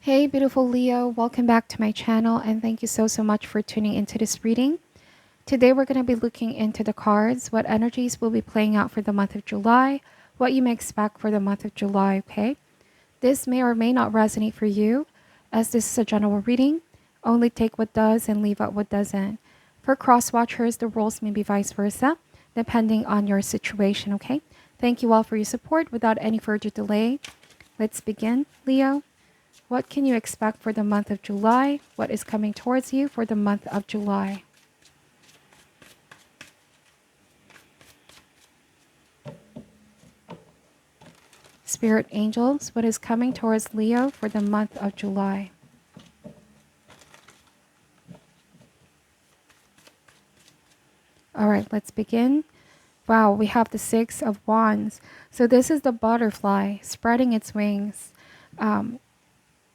Hey, beautiful Leo, welcome back to my channel and thank you so much for tuning into this reading. Today we're going to be looking into the cards, what energies will be playing out for the month of July, what you may expect for the month of July, okay? This may or may not resonate for you, as this is a general reading. Only take what does and leave out what doesn't. For cross-watchers, the rules may be vice versa, depending on your situation, okay? Thank you all for your support. Without any further delay, let's begin, Leo. What can you expect for the month of July? What is coming towards you for the month of July? Spirit angels, what is coming towards Leo for the month of July? All right, let's begin. Wow, we have the Six of Wands. So this is the butterfly spreading its wings.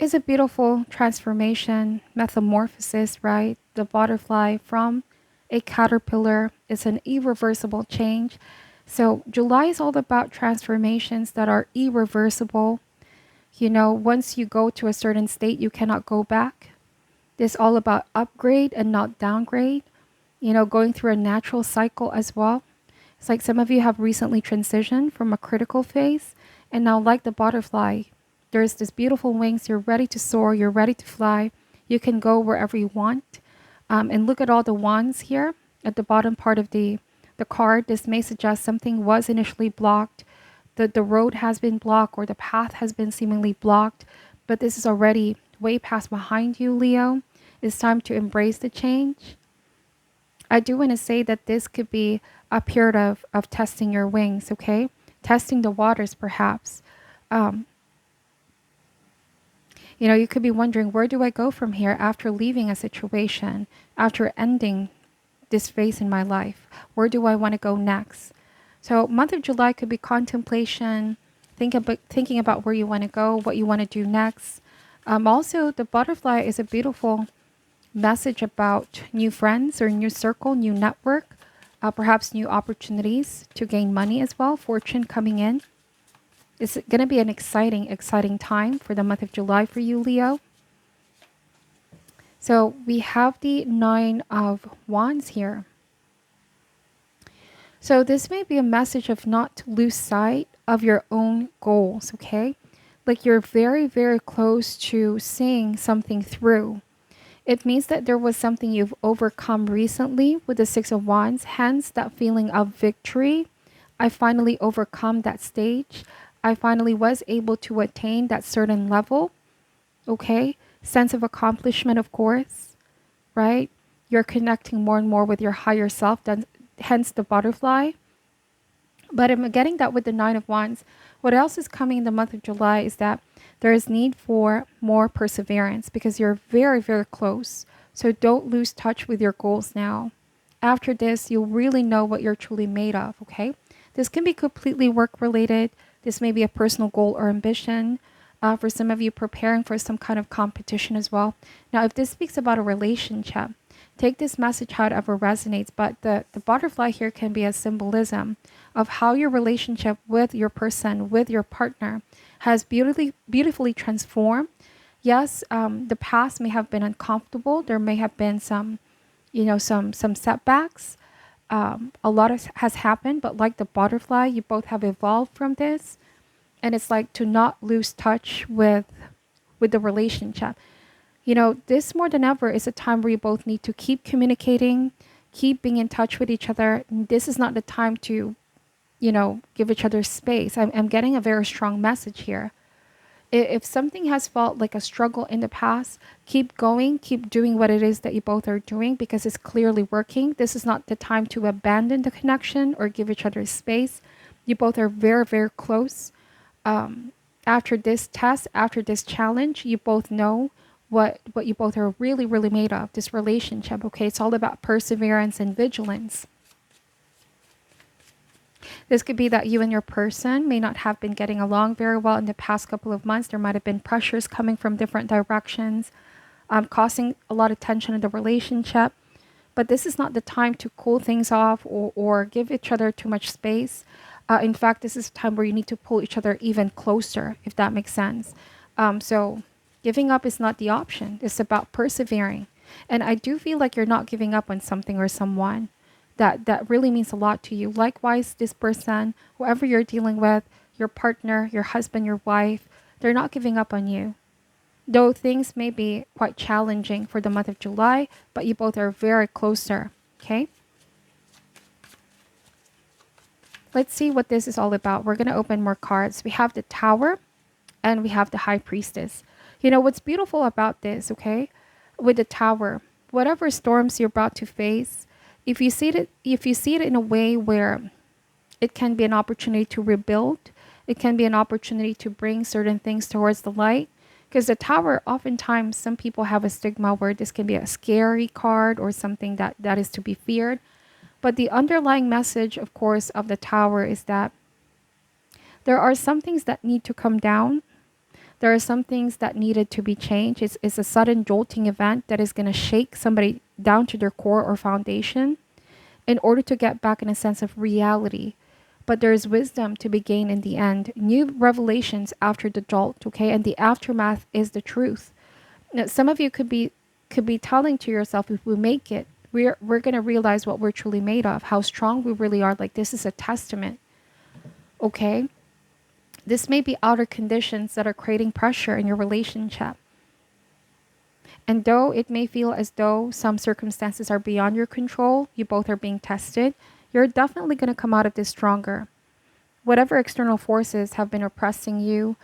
It's a beautiful transformation, metamorphosis, right? The butterfly from a caterpillar is an irreversible change. So July is all about transformations that are irreversible. You know, once you go to a certain state, you cannot go back. It's all about upgrade and not downgrade. You know, going through a natural cycle as well. It's like some of you have recently transitioned from a critical phase, and now, like the butterfly, there's this beautiful wings. You're ready to soar. You're ready to fly. You can go wherever you want. And look at all the wands here at the bottom part of the card. This may suggest something was initially blocked. The road has been blocked or the path has been seemingly blocked. But this is already way past behind you, Leo. It's time to embrace the change. I do want to say that this could be a period of testing your wings, okay? Testing the waters, perhaps. You know, you could be wondering, where do I go from here after leaving a situation, after ending this phase in my life? Where do I want to go next? So month of July could be contemplation, thinking about where you want to go, what you want to do next. Also, the butterfly is a beautiful message about new friends or new circle, new network, perhaps new opportunities to gain money as well, fortune coming in. It's going to be an exciting time for the month of July for you, Leo. So we have the Nine of Wands here. So this may be a message of not to lose sight of your own goals, okay? Like you're very close to seeing something through. It means that there was something you've overcome recently with the Six of Wands, hence that feeling of victory. I finally overcome that stage. I finally was able to attain that certain level. Okay? Sense of accomplishment, of course, right? You're connecting more and more with your higher self, hence the butterfly. But I'm getting that with the Nine of Wands. What else is coming in the month of July is that there is need for more perseverance because you're very close. So don't lose touch with your goals now. After this, you'll really know what you're truly made of, okay? This can be completely work related. This may be a personal goal or ambition. For some of you, preparing for some kind of competition as well. Now, if this speaks about a relationship, take this message however resonates, but the butterfly here can be a symbolism of how your relationship with your person, with your partner, has beautifully transformed. Yes, the past may have been uncomfortable. There may have been some, some setbacks. A lot has happened, but like the butterfly, you both have evolved from this. And it's like to not lose touch with the relationship. You know, this more than ever is a time where you both need to keep communicating, keep being in touch with each other. This is not the time to, give each other space. I'm getting a very strong message here. If something has felt like a struggle in the past, keep going, keep doing what it is that you both are doing because it's clearly working. This is not the time to abandon the connection or give each other space. You both are very close. After this test, after this challenge, you both know what you both are really made of, this relationship, okay? It's all about perseverance and vigilance. This could be that you and your person may not have been getting along very well in the past couple of months. There might have been pressures coming from different directions, causing a lot of tension in the relationship. But this is not the time to cool things off or give each other too much space. In fact, this is a time where you need to pull each other even closer, if that makes sense. So Giving up is not the option. It's about persevering. And I do feel like you're not giving up on something or someone that really means a lot to you. Likewise, this person, whoever you're dealing with, your partner, your husband, your wife, they're not giving up on you. Though things may be quite challenging for the month of July, but you both are very closer. Okay? Let's see what this is all about. We're going to open more cards. We have the Tower and we have the High Priestess. You know, what's beautiful about this, okay? With the Tower, whatever storms you're about to face, if you see it in a way where it can be an opportunity to rebuild, it can be an opportunity to bring certain things towards the light. Because the Tower, oftentimes, some people have a stigma where this can be a scary card or something that is to be feared. But the underlying message, of course, of the Tower is that there are some things that need to come down. There are some things that needed to be changed. It's a sudden jolting event that is going to shake somebody down to their core or foundation in order to get back in a sense of reality. But there is wisdom to be gained in the end. New revelations after the jolt, okay? And the aftermath is the truth. Now, some of you could be telling to yourself, if we make it, we're going to realize what we're truly made of, how strong we really are. Like, this is a testament, okay? This may be outer conditions that are creating pressure in your relationship. And though it may feel as though some circumstances are beyond your control, you both are being tested, you're definitely going to come out of this stronger. Whatever external forces have been oppressing you,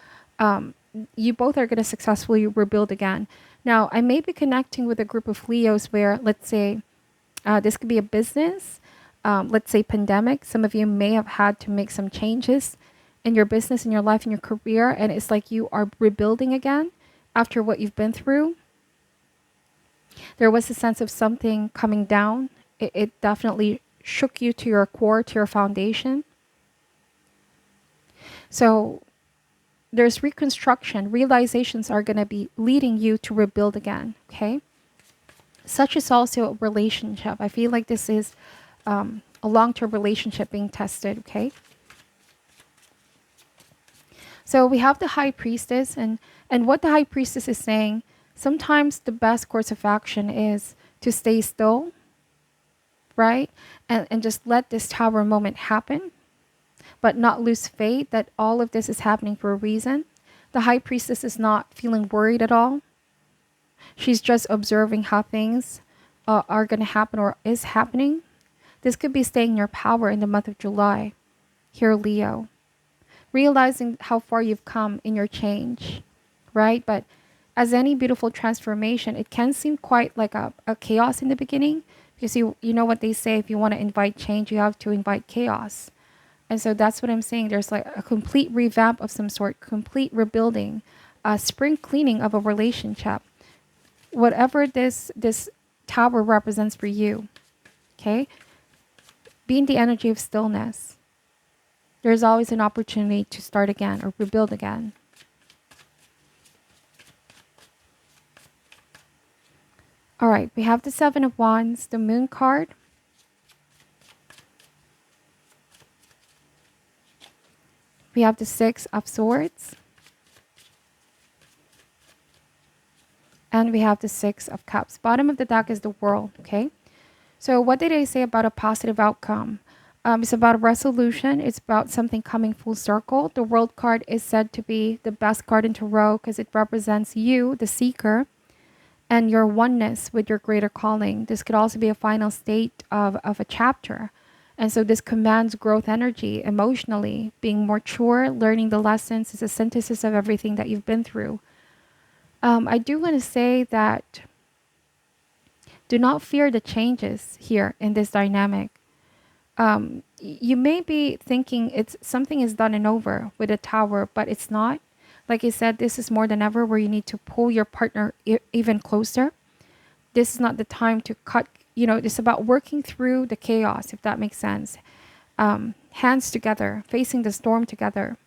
you both are going to successfully rebuild again. Now, I may be connecting with a group of Leos where, let's say, this could be a business, let's say pandemic. Some of you may have had to make some changes in your business, in your life, in your career, and it's like you are rebuilding again after what you've been through. There was a sense of something coming down. It definitely shook you to your core, to your foundation. So there's reconstruction. Realizations are going to be leading you to rebuild again, okay? Such is also a relationship. I feel like this is a long-term relationship being tested, okay? So we have the High Priestess, and what the High Priestess is saying, sometimes the best course of action is to stay still, right? And just let this Tower moment happen, but not lose faith that all of this is happening for a reason. The High Priestess is not feeling worried at all. She's just observing how things are going to happen or is happening. This could be staying in your power in the month of July. Here, Leo. Realizing how far you've come in your change, right? But as any beautiful transformation, it can seem quite like a chaos in the beginning, because you know what they say, if you want to invite change, you have to invite chaos. And so that's what I'm saying. There's like a complete revamp of some sort, complete rebuilding, a spring cleaning of a relationship. Whatever this Tower represents for you, okay? Be in the energy of stillness. There's always an opportunity to start again or rebuild again. All right, we have the Seven of Wands, the Moon card. We have the Six of Swords. And we have the Six of Cups. Bottom of the deck is the World, okay? So what did I say about a positive outcome? It's about a resolution. It's about something coming full circle. The World card is said to be the best card in tarot because it represents you, the seeker, and your oneness with your greater calling. This could also be a final state of a chapter. And so this commands growth energy emotionally, being more mature, learning the lessons. It's a synthesis of everything that you've been through. I do want to say that do not fear the changes here in this dynamic. You may be thinking it's something is done and over with a Tower, but it's not. Like I said, this is more than ever where you need to pull your partner even closer. This is not the time to cut, it's about working through the chaos, if that makes sense. Hands together, facing the storm together,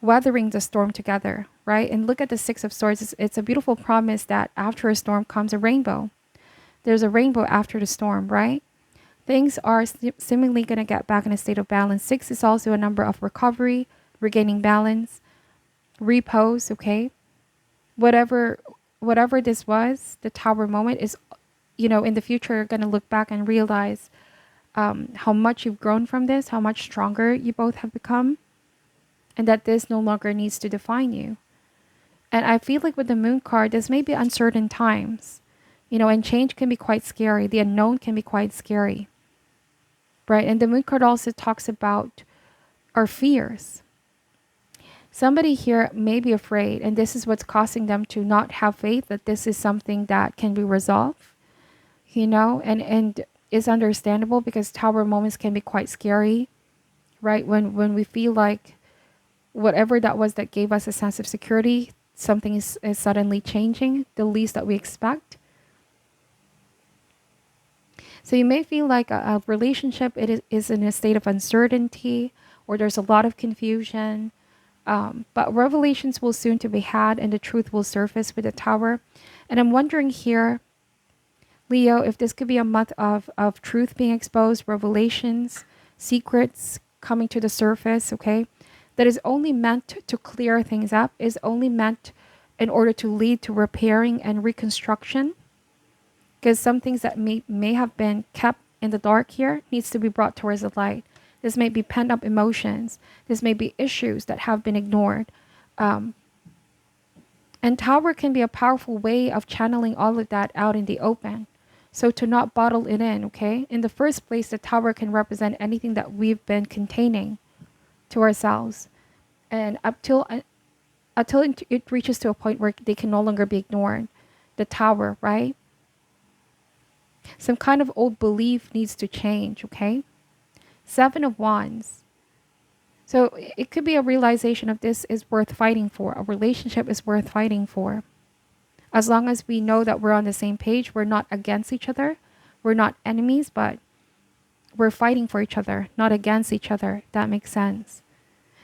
weathering the storm together, right? And look at the Six of Swords. It's a beautiful promise that after a storm comes a rainbow. There's a rainbow after the storm, right? Things are seemingly going to get back in a state of balance. 6 is also a number of recovery, regaining balance, repose, okay? Whatever whatever this was, the tower moment is, in the future you're going to look back and realize how much you've grown from this, how much stronger you both have become, and that this no longer needs to define you. And I feel like with the moon card, this may be uncertain times, and change can be quite scary. The unknown can be quite scary, right? And the moon card also talks about our fears. Somebody here may be afraid, and this is what's causing them to not have faith that this is something that can be resolved, and is understandable because tower moments can be quite scary, right? When we feel like whatever that was that gave us a sense of security, something is suddenly changing, the least that we expect. So you may feel like a relationship is in a state of uncertainty, or there's a lot of confusion. But revelations will soon to be had, and the truth will surface with the tower. And I'm wondering here, Leo, if this could be a month of truth being exposed, revelations, secrets coming to the surface, okay? That is only meant to clear things up, is only meant in order to lead to repairing and reconstruction. Because some things that may have been kept in the dark here needs to be brought towards the light. This may be pent up emotions. This may be issues that have been ignored. And tower can be a powerful way of channeling all of that out in the open. So to not bottle it in, okay? In the first place, the tower can represent anything that we've been containing to ourselves. And until it reaches to a point where they can no longer be ignored. The tower, right? Some kind of old belief needs to change, okay? 7 of Wands. So it could be a realization of this is worth fighting for. A relationship is worth fighting for. As long as we know that we're on the same page, we're not against each other. We're not enemies, but we're fighting for each other, not against each other. That makes sense.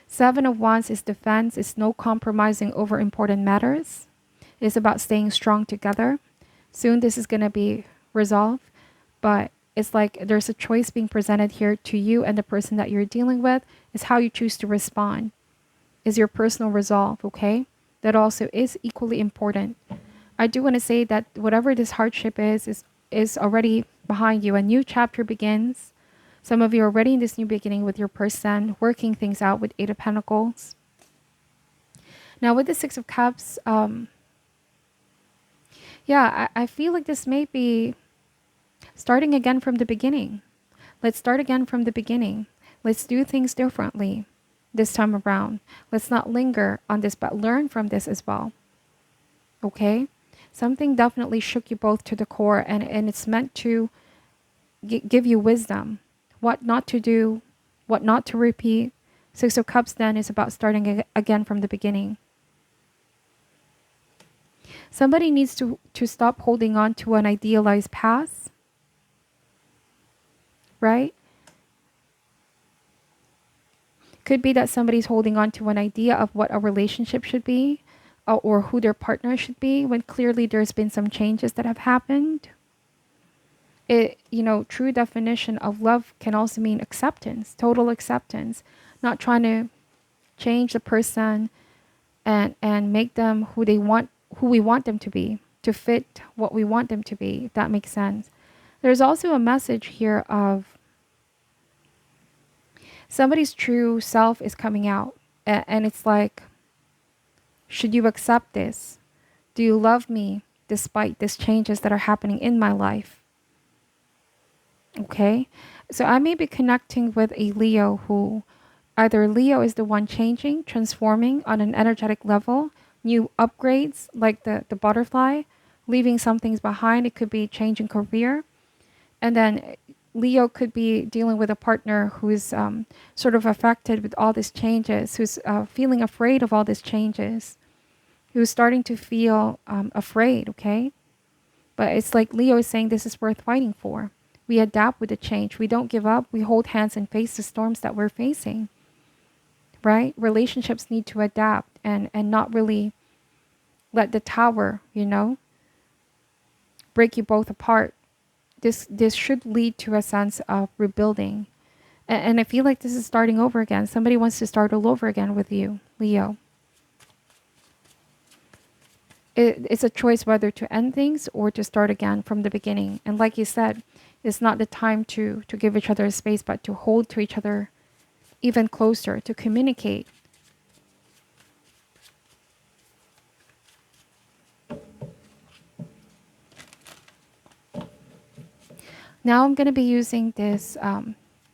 7 of Wands is defense. It's no compromising over important matters. It's about staying strong together. Soon this is going to be resolved, but it's like there's a choice being presented here to you and the person that you're dealing with is how you choose to respond. Is your personal resolve, okay? That also is equally important. I do want to say that whatever this hardship is already behind you. A new chapter begins. Some of you are already in this new beginning with your person, working things out with 8 of Pentacles. Now with the 6 of Cups, I feel like this may be starting again from the beginning. Let's start again from the beginning. Let's do things differently this time around. Let's not linger on this, but learn from this as well. Okay? Something definitely shook you both to the core, and it's meant to give you wisdom. What not to do, what not to repeat. 6 of Cups then is about starting again from the beginning. Somebody needs to stop holding on to an idealized past, right? Could be that somebody's holding on to an idea of what a relationship should be, or who their partner should be, when clearly there's been some changes that have happened. True definition of love can also mean acceptance, total acceptance, not trying to change the person and make them who we want them to be, to fit what we want them to be, if that makes sense. There's also a message here of somebody's true self is coming out, and it's like, should you accept this? Do you love me despite these changes that are happening in my life? Okay, so I may be connecting with a Leo who either Leo is the one changing, transforming on an energetic level, new upgrades like the butterfly, leaving some things behind. It could be changing career. And then Leo could be dealing with a partner who's sort of affected with all these changes, who's feeling afraid of all these changes, who's starting to feel afraid, okay? But it's like Leo is saying this is worth fighting for. We adapt with the change. We don't give up. We hold hands and face the storms that we're facing, right? Relationships need to adapt and not really let the tower, break you both apart. This should lead to a sense of rebuilding. And I feel like this is starting over again. Somebody wants to start all over again with you, Leo. it's a choice whether to end things or to start again from the beginning. And like you said, it's not the time to give each other space, but to hold to each other even closer, to communicate. Now I'm going to be using this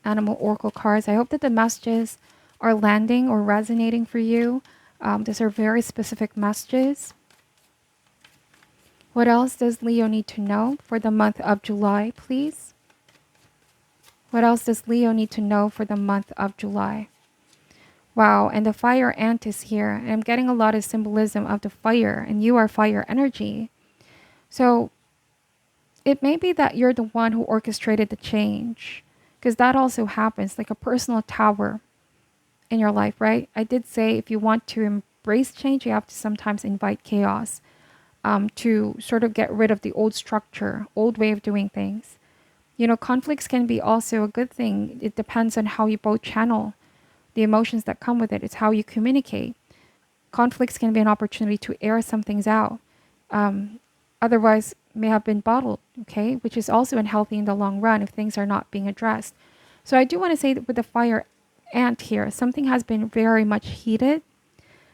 animal oracle cards. I hope that the messages are landing or resonating for you. These are very specific messages. What else does Leo need to know for the month of July, please? What else does Leo need to know for the month of July? Wow, and the fire ant is here. And I'm getting a lot of symbolism of the fire, and you are fire energy. So it may be that you're the one who orchestrated the change, because that also happens, like a personal tower in your life, right? I did say if you want to embrace change, you have to sometimes invite chaos to sort of get rid of the old structure, old way of doing things. You know, conflicts can be also a good thing. It depends on how you both channel the emotions that come with it. It's how you communicate. Conflicts can be an opportunity to air some things out. Otherwise, may have been bottled, okay? Which is also unhealthy in the long run if things are not being addressed. So I do want to say that with the fire ant here, something has been very much heated.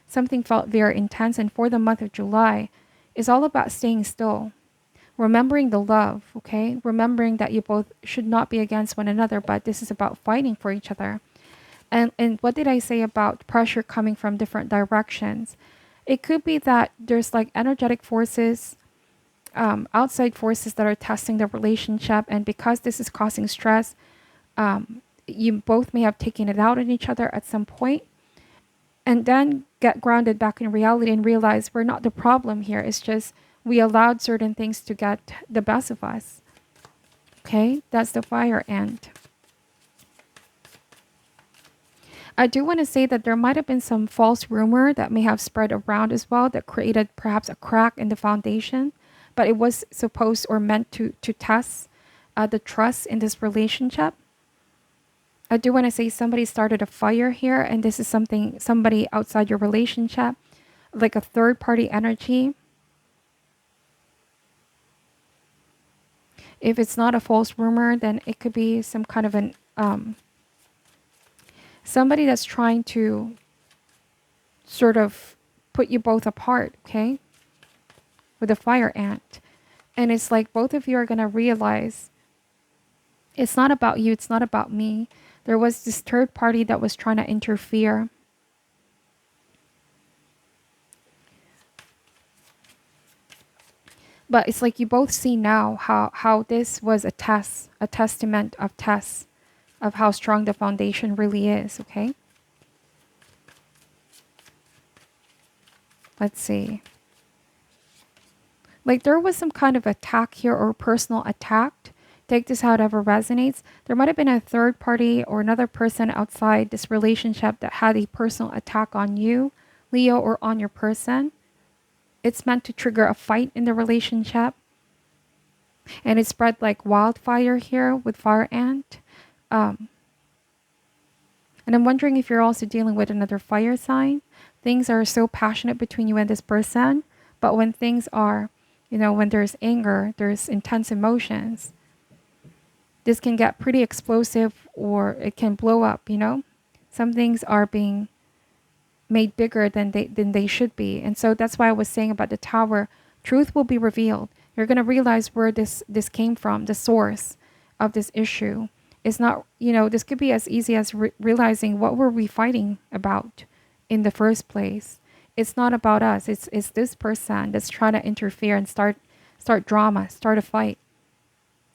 Something felt very intense. And for the month of July, it's all about staying still. Remembering the love, okay? Remembering that you both should not be against one another, but this is about fighting for each other. And what did I say about pressure coming from different directions? It could be that there's like energetic forces, outside forces that are testing the relationship. And because this is causing stress, you both may have taken it out on each other at some point, and then get grounded back in reality and realize we're not the problem here. It's just we allowed certain things to get the best of us. Okay, that's the fire ant. I do want to say that there might have been some false rumor that may have spread around as well that created perhaps a crack in the foundation, but it was supposed or meant to test the trust in this relationship. I do want to say somebody started a fire here, and this is somebody outside your relationship, like a third party energy. If it's not a false rumor, then it could be some kind of an somebody that's trying to sort of put you both apart, okay? With a fire ant. And it's like both of you are going to realize it's not about you, it's not about me. There was this third party that was trying to interfere. But it's like you both see now how this was a test, a testament of tests of how strong the foundation really is, okay? Let's see. Like there was some kind of attack here or personal attack. Take this however resonates. There might have been a third party or another person outside this relationship that had a personal attack on you, Leo, or on your person. It's meant to trigger a fight in the relationship. And it spread like wildfire here with fire ant. And I'm wondering if you're also dealing with another fire sign. Things are so passionate between you and this person. But when things are, you know, when there's anger, there's intense emotions. This can get pretty explosive or it can blow up, you know. Some things are being made bigger than they should be. And so that's why I was saying about the tower, truth will be revealed. You're going to realize where this came from, the source of this issue. It's not, you know, this could be as easy as realizing what were we fighting about in the first place. It's not about us. It's this person that's trying to interfere and start drama, start a fight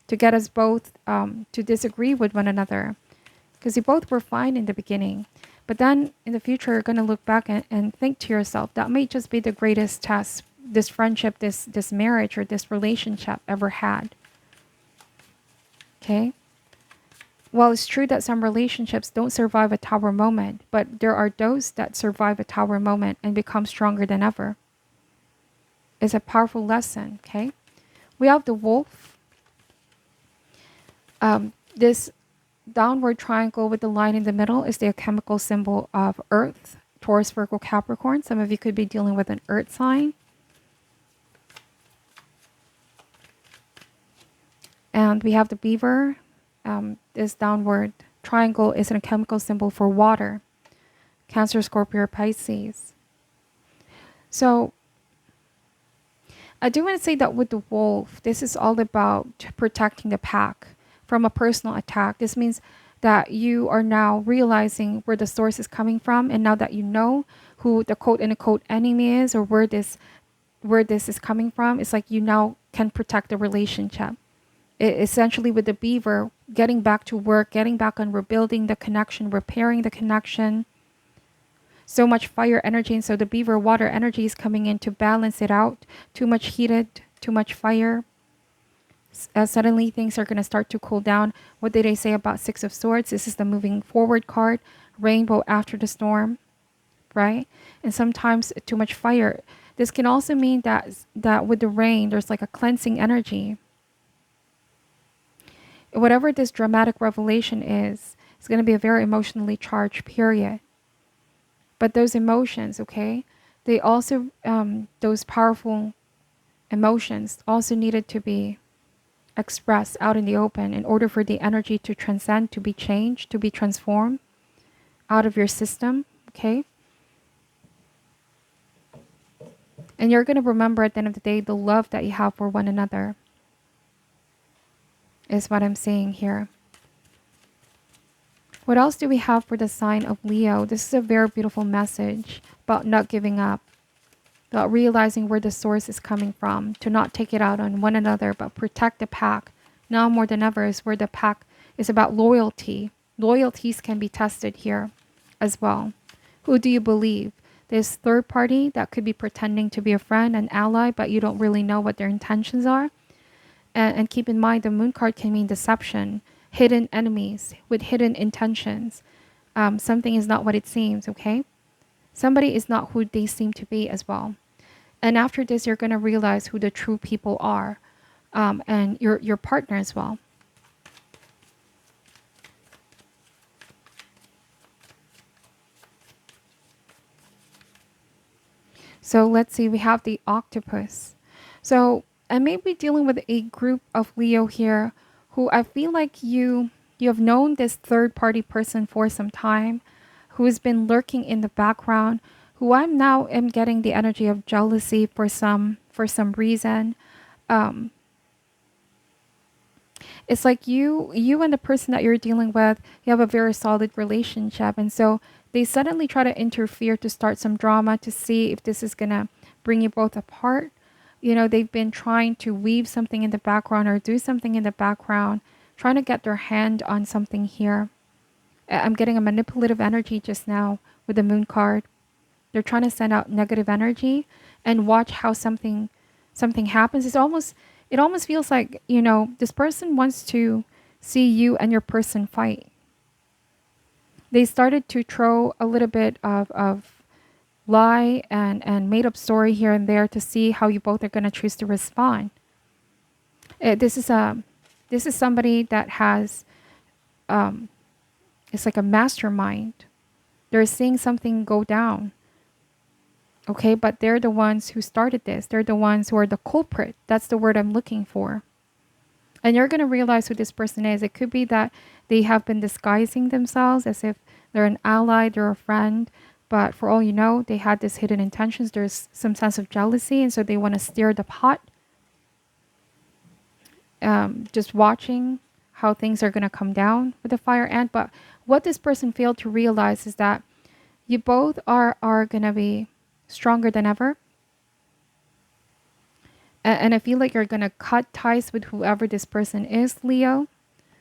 to get us both to disagree with one another. Because you both were fine in the beginning. But then in the future, you're going to look back and think to yourself, that may just be the greatest test this friendship, this marriage, or this relationship ever had. Okay? Well, it's true that some relationships don't survive a tower moment, but there are those that survive a tower moment and become stronger than ever. It's a powerful lesson, okay? We have the wolf. This downward triangle with the line in the middle is the chemical symbol of Earth, Taurus, Virgo, Capricorn. Some of you could be dealing with an Earth sign. And we have the beaver. This downward triangle is a chemical symbol for water. Cancer, Scorpio, Pisces. So I do want to say that with the wolf, this is all about protecting the pack from a personal attack. This means that you are now realizing where the source is coming from, and now that you know who the quote unquote enemy is, or where this is coming from, it's like you now can protect the relationship. Essentially, with the beaver, getting back to work, getting back on rebuilding the connection, repairing the connection. So much fire energy, and so the beaver water energy is coming in to balance it out. Too much heated, too much fire. Suddenly things are going to start to cool down. What did I say about Six of Swords? This is the moving forward card. Rainbow after the storm, right? And sometimes too much fire. This can also mean that with the rain, there's like a cleansing energy. Whatever this dramatic revelation is, it's going to be a very emotionally charged period. But those emotions, okay, they also, those powerful emotions also needed to be expressed out in the open in order for the energy to transcend, to be changed, to be transformed out of your system, okay? And you're going to remember at the end of the day the love that you have for one another is what I'm saying here. What else do we have for the sign of Leo? This is a very beautiful message about not giving up, about realizing where the source is coming from, to not take it out on one another, but protect the pack. Now more than ever is where the pack is about loyalty. Loyalties can be tested here as well. Who do you believe? This third party that could be pretending to be a friend, an ally, but you don't really know what their intentions are. And keep in mind, the moon card can mean deception, hidden enemies with hidden intentions. Something is not what it seems, okay? Somebody is not who they seem to be as well. And after this, you're going to realize who the true people are, and your partner as well. So let's see, we have the octopus. So I may be dealing with a group of Leo here who I feel like you have known this third party person for some time, who has been lurking in the background, who I'm now am getting the energy of jealousy for some reason. It's like you and the person that you're dealing with, you have a very solid relationship, and so they suddenly try to interfere to start some drama to see if this is gonna bring you both apart. You know, they've been trying to weave something in the background or do something in the background, trying to get their hand on something here. I'm getting a manipulative energy just now with the moon card. They're trying to send out negative energy and watch how something happens. It almost feels like, you know, this person wants to see you and your person fight. They started to throw a little bit of lie and made up story here and there to see how you both are going to choose to respond. This is somebody that has, it's like a mastermind. They're seeing something go down. Okay, but they're the ones who started this. They're the ones who are the culprit. That's the word I'm looking for. And you're going to realize who this person is. It could be that they have been disguising themselves as if they're an ally, they're a friend. But for all you know, they had this hidden intentions. There's some sense of jealousy, and so they want to stir the pot. Just watching how things are going to come down with the fire ant. But what this person failed to realize is that you both are going to be stronger than ever. And I feel like you're going to cut ties with whoever this person is, Leo,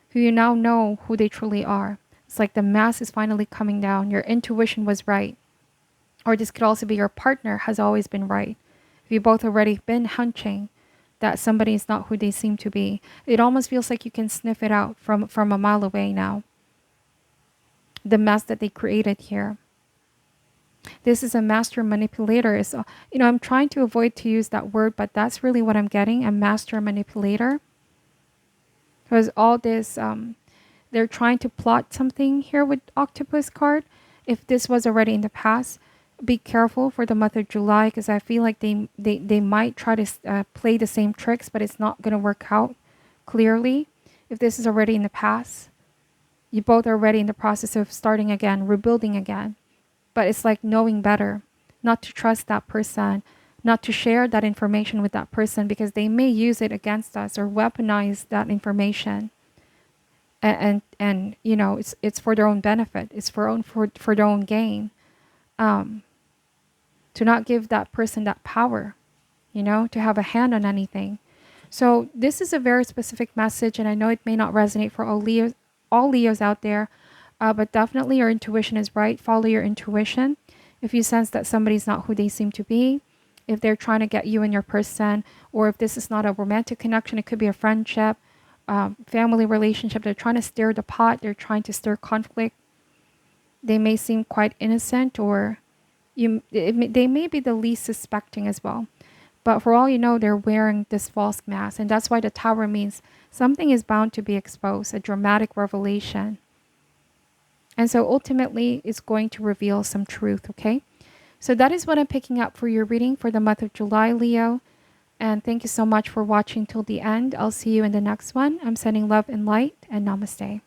who you now know who they truly are. It's like the mask is finally coming down. Your intuition was right. Or this could also be your partner has always been right. If you both already been hunching that somebody is not who they seem to be. It almost feels like you can sniff it out from a mile away now. The mess that they created here. This is a master manipulator. So, you know, I'm trying to avoid to use that word, but that's really what I'm getting, a master manipulator. Because all this, they're trying to plot something here with octopus card. If this was already in the past, be careful for the month of July, because I feel like they might try to play the same tricks, but it's not going to work out clearly. If this is already in the past, you both are already in the process of starting again, rebuilding again. But it's like knowing better, not to trust that person, not to share that information with that person, because they may use it against us or weaponize that information. And you know, it's for their own benefit. It's for their own gain. To not give that person that power, you know, to have a hand on anything. So this is a very specific message, and I know it may not resonate for all Leos out there, but definitely your intuition is right. Follow your intuition. If you sense that somebody's not who they seem to be, if they're trying to get you and your person, or if this is not a romantic connection, it could be a friendship, family relationship. They're trying to stir the pot. They're trying to stir conflict. They may seem quite innocent, or they may be the least suspecting as well. But for all you know, they're wearing this false mask. And that's why the Tower means something is bound to be exposed, a dramatic revelation. And so ultimately, it's going to reveal some truth, okay? So that is what I'm picking up for your reading for the month of July, Leo. And thank you so much for watching till the end. I'll see you in the next one. I'm sending love and light, and namaste.